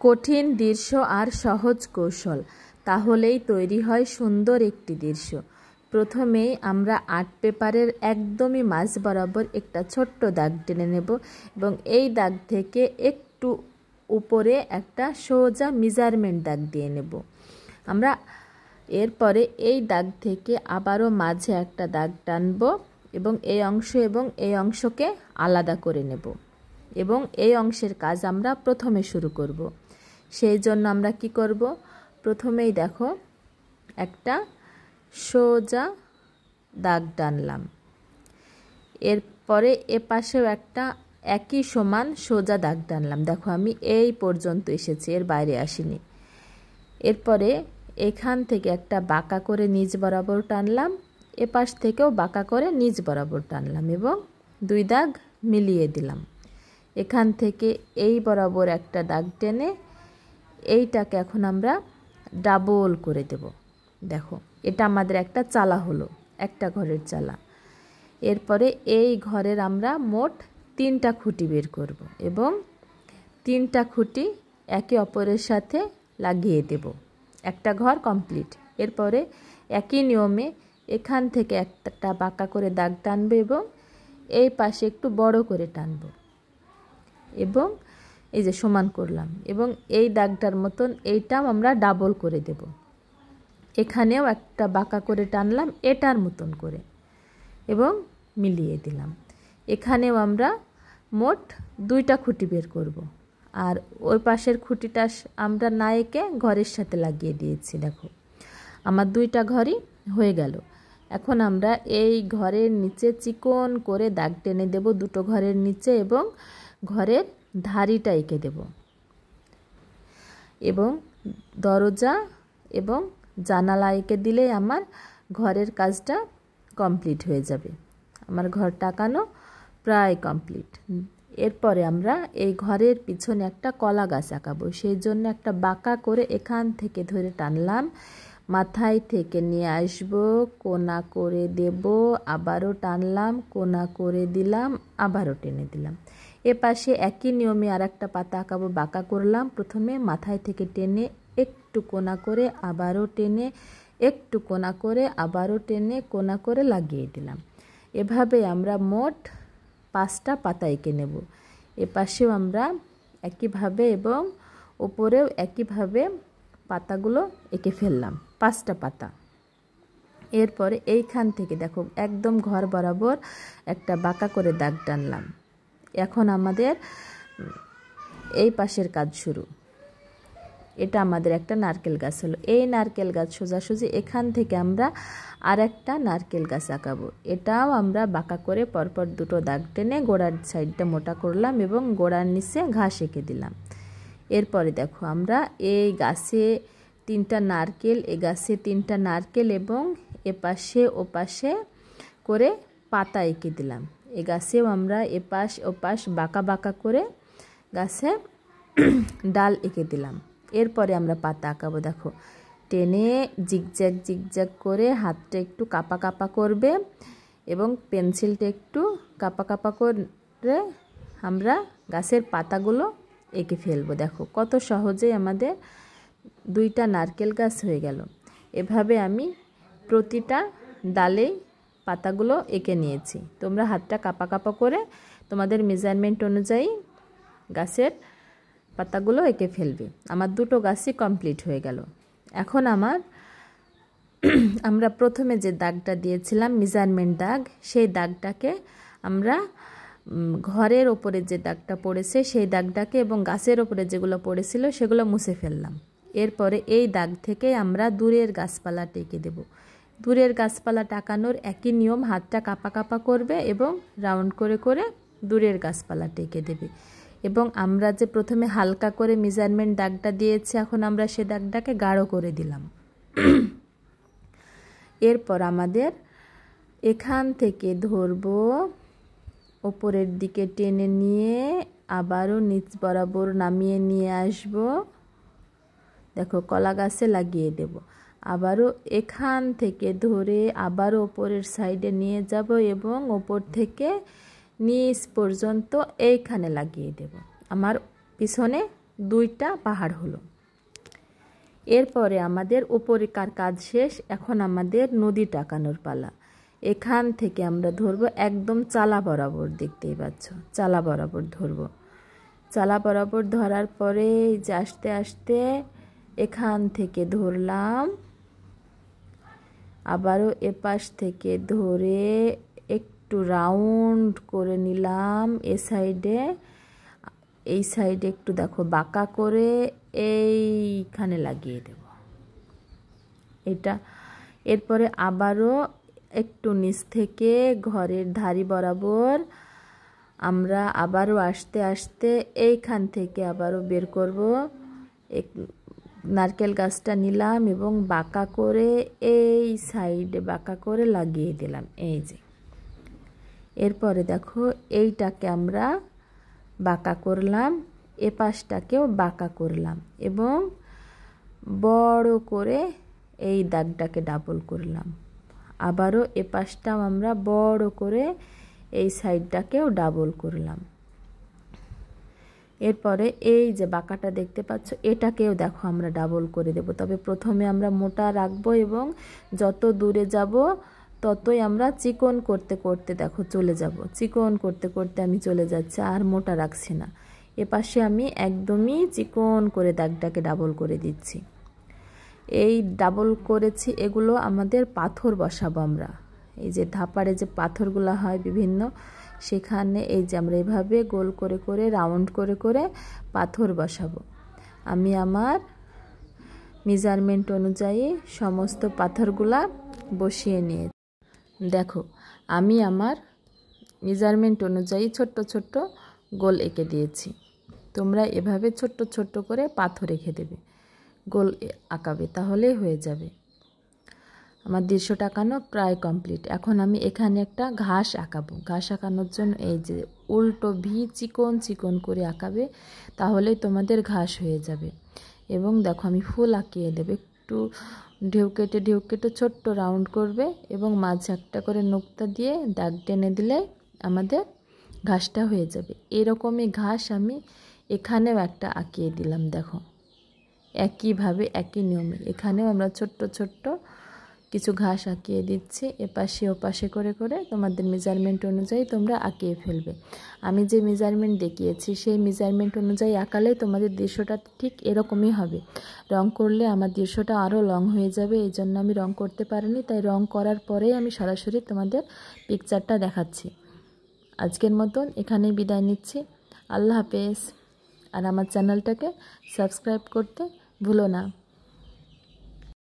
কঠিন দৃশ্য আর সহজ কৌশল, তাহলেই তৈরি হয় সুন্দর একটি দৃশ্য। প্রথমেই আমরা আর্ট পেপারের একদমই মাঝ বরাবর একটা ছোট্ট দাগ টেনে নেব এবং এই দাগ থেকে একটু উপরে একটা সোজা মেজারমেন্ট দাগ দিয়ে নেব আমরা। এরপরে এই দাগ থেকে আবারও মাঝে একটা দাগ টানব এবং এই অংশকে আলাদা করে নেব এবং এই অংশের কাজ আমরা প্রথমে শুরু করব। সেই জন্য আমরা কি করব, প্রথমেই দেখো একটা সোজা দাগ টানলাম, এরপরে এ পাশেও একটা একই সমান সোজা দাগ টানলাম। দেখো আমি এই পর্যন্ত এসেছি, এর বাইরে আসিনি। এরপরে এখান থেকে একটা বাঁকা করে নিচ বরাবর টানলাম, এ পাশ থেকেও বাঁকা করে নিচ বরাবর টানলাম এবং দুই দাগ মিলিয়ে দিলাম। এখান থেকে এই বরাবর একটা দাগ টেনে এইটাকে এখন আমরা ডাবল করে দেব। দেখো এটা আমাদের একটা চালা হলো, একটা ঘরের চালা। এরপরে এই ঘরের আমরা মোট 3টা খুঁটি বের করব এবং 3টা খুঁটি একে অপরের সাথে লাগিয়ে দেব। একটা ঘর কমপ্লিট। এরপরে একই নিয়মে এখান থেকে একটা বাঁকা করে দাগ টানবে এবং এই পাশে একটু বড় করে টানব এবং এই যে সমান করলাম এবং এই দাগটার মতন এইটাও আমরা ডাবল করে দেব। এখানেও একটা বাঁকা করে টানলাম এটার মতন করে এবং মিলিয়ে দিলাম। এখানেও আমরা মোট 2টা খুঁটি বের করব আর ওই পাশের খুঁটিটা আমরা না এঁকে ঘরের সাথে লাগিয়ে দিয়েছি। দেখো আমার 2টা ঘরই হয়ে গেল। এখন আমরা এই ঘরের নিচে চিকন করে দাগ টেনে দেব দুটো ঘরের নিচে এবং ঘরের ধারিটা এঁকে দেব এবং দরজা এবং জানালা এঁকে দিলে আমার ঘরের কাজটা কমপ্লিট হয়ে যাবে। আমার ঘর টাকানো প্রায় কমপ্লিট। এরপরে আমরা এই ঘরের পিছনে একটা কলা গাছ আঁকাবো। সেই জন্য একটা বাঁকা করে এখান থেকে ধরে টানলাম, মাথায় থেকে নিয়ে আসব, কোনা করে দেব, আবারও টানলাম, কোনা করে দিলাম, আবারও টেনে দিলাম। এ পাশে একই নিয়মে আর একটা পাতা আঁকাবো, বাঁকা করলাম, প্রথমে মাথায় থেকে টেনে একটু কোনা করে আবারও টেনে, একটু কোনা করে আবারও টেনে, কোনা করে লাগিয়ে দিলাম। এভাবে আমরা মোট 5টা পাতা এঁকে নেব। এ পাশেও আমরা একইভাবে এবং উপরেও একইভাবে পাতাগুলো এঁকে ফেললাম, 5টা পাতা। এরপরে এইখান থেকে দেখো একদম ঘর বরাবর একটা বাঁকা করে দাগ টানলাম। এখন আমাদের এই পাশের কাজ শুরু। এটা আমাদের একটা নারকেল গাছ হলো। এই নারকেল গাছ সোজাসুজি এখান থেকে আমরা আর একটা নারকেল গাছ আঁকাবো। এটাও আমরা বাঁকা করে পরপর 2টো দাগ টেনে গোড়ার সাইডটা মোটা করলাম এবং গোড়ার নিচে ঘাস এঁকে দিলাম। এরপরে দেখো আমরা এই গাছে 3টা নারকেল, এই গাছে 3টা নারকেল এবং এপাশে ওপাশে করে পাতা এঁকে দিলাম। এই গাছেও আমরা এপাশ ওপাশ বাঁকা বাঁকা করে গাছে ডাল এঁকে দিলাম। এরপরে আমরা পাতা আঁকাবো। দেখো টেনে জিগজ্যাগ জিগজ্যাগ করে হাতটা একটু কাপা কাপা করবে এবং পেন্সিলটা একটু কাপা কাপা করে আমরা গাছের পাতাগুলো এঁকে ফেলবো। দেখো কত সহজেই আমাদের 2টা নারকেল গাছ হয়ে গেল। এভাবে আমি প্রতিটা ডালেই পাতাগুলো এঁকে নিয়েছি। তোমরা হাতটা কাপা কাপা করে তোমাদের মেজারমেন্ট অনুযায়ী গাছের পাতাগুলো এঁকে ফেলবে। আমার 2টো গাছই কমপ্লিট হয়ে গেল। এখন আমরা প্রথমে যে দাগটা দিয়েছিলাম মেজারমেন্ট দাগ, সেই দাগটাকে আমরা ঘরের ওপরে যে দাগটা পড়েছে সেই দাগটাকে এবং গাছের ওপরে যেগুলো পড়েছিল সেগুলো মুছে ফেললাম। এরপরে এই দাগ থেকে আমরা দূরের গাছপালাটা এঁকে দেব। দূরের গাছপালা টাকানোর একই নিয়ম, হাতটা কাপা কাপা করবে এবং রাউন্ড করে করে দূরের গাছপালাটা এঁকে দেবে। এবং আমরা যে প্রথমে হালকা করে মেজারমেন্ট দাগটা দিয়েছি, এখন আমরা সে দাগটাকে গাঢ় করে দিলাম। এরপর আমাদের এখান থেকে ধরবো, ওপরের দিকে টেনে নিয়ে আবারও নিচ বরাবর নামিয়ে নিয়ে আসব। দেখো কলা গাছে লাগিয়ে দেব। আবারও এখান থেকে ধরে আবারও ওপরের সাইডে নিয়ে যাব এবং ওপর থেকে নিচ পর্যন্ত এইখানে লাগিয়ে দেব। আমার পিছনে 2টা পাহাড় হলো। এরপরে আমাদের উপরেকার কাজ শেষ। এখন আমাদের নদী টাকানোর পালা। এখান থেকে আমরা ধরবো একদম চালা বরাবর, দেখতেই পাচ্ছ চালা বরাবর ধরবো। চালা বরাবর ধরার পরে যে আস্তে আস্তে এখান থেকে ধরলাম, আবারও এপাশ থেকে ধরে একটু রাউন্ড করে নিলাম এই সাইডে একটু দেখো বাঁকা করে এইখানে লাগিয়ে দেব এটা। এরপরে আবারও একটু নিচ থেকে ঘরের ধারি বরাবর আমরা আবারও আস্তে আস্তে এইখান থেকে আবারও বের করব। নারকেল গাছটা নিলাম এবং বাঁকা করে এই সাইডে বাঁকা করে লাগিয়ে দিলাম, এই যে। এরপরে দেখো এইটাকে আমরা বাঁকা করলাম, এ পাশটাকেও বাঁকা করলাম এবং বড় করে এই দাগটাকে ডাবল করলাম। আবারও এ পাশটাও আমরা বড় করে এই সাইডটাকেও ডাবল করলাম। এরপরে এই যে বাঁকাটা দেখতে পাচ্ছ, এটাকেও দেখো আমরা ডাবল করে দেব। তবে প্রথমে আমরা মোটা রাখবো এবং যত দূরে যাব ততই আমরা চিকন করতে করতে দেখো চলে যাব। চিকন করতে করতে আমি চলে যাচ্ছি, আর মোটা রাখছি না। এপাশে আমি একদমই চিকন করে দাগটাকে ডাবল করে দিচ্ছি। এই ডাবল করেছি, এগুলো আমাদের পাথর বসাবো আমরা। এই যে ধাপাড়ে যে পাথরগুলো হয় বিভিন্ন, সেখানে এই যে আমরা এভাবে গোল করে করে রাউন্ড করে করে পাথর বসাবো। আমি আমার মেজারমেন্ট অনুযায়ী সমস্ত পাথরগুলা বসিয়ে নিয়েছি। দেখো আমি আমার মেজারমেন্ট অনুযায়ী ছোট্ট ছোট্ট গোল এঁকে দিয়েছি। তোমরা এভাবে ছোট্ট ছোট্ট করে পাথর রেখে দেবে, গোল আঁকাবে, তাহলেই হয়ে যাবে। আমার 150 টাকানো প্রায় কমপ্লিট। এখন আমি এখানে একটা ঘাস আঁকাবো। ঘাস আঁকানোর জন্য এই যে উল্টো ভি চিকন চিকন করে আঁকাবে, তাহলেই তোমাদের ঘাস হয়ে যাবে। এবং দেখো আমি ফুল আঁকিয়ে দেবে, একটু ঢেউ কেটে ছোট্ট রাউন্ড করবে এবং মাঝে একটা করে নোক্তা দিয়ে দাগ টেনে দিলে আমাদের ঘাসটা হয়ে যাবে। এরকমই ঘাস আমি এখানেও একটা আঁকিয়ে দিলাম। দেখো একইভাবে একই নিয়মে এখানেও আমরা ছোট্ট ছোট্ট কিছু ঘাস আঁকিয়ে দিচ্ছি, এপাশে ওপাশে করে করে তোমাদের মেজারমেন্ট অনুযায়ী তোমরা আঁকিয়ে ফেলবে। আমি যে মেজারমেন্ট দেখিয়েছি সেই মেজারমেন্ট অনুযায়ী আঁকালে তোমাদের দৃশ্যটা ঠিক এরকমই হবে। রং করলে আমার দৃশ্যটা আরও লং হয়ে যাবে, এই জন্য আমি রং করতে পারিনি। তাই রং করার পরেই আমি সরাসরি তোমাদের পিকচারটা দেখাচ্ছি। আজকের মতন এখানেই বিদায় নিচ্ছি। আল্লাহ হাফেজ। আর আমার চ্যানেলটাকে সাবস্ক্রাইব করতে ভুলো না।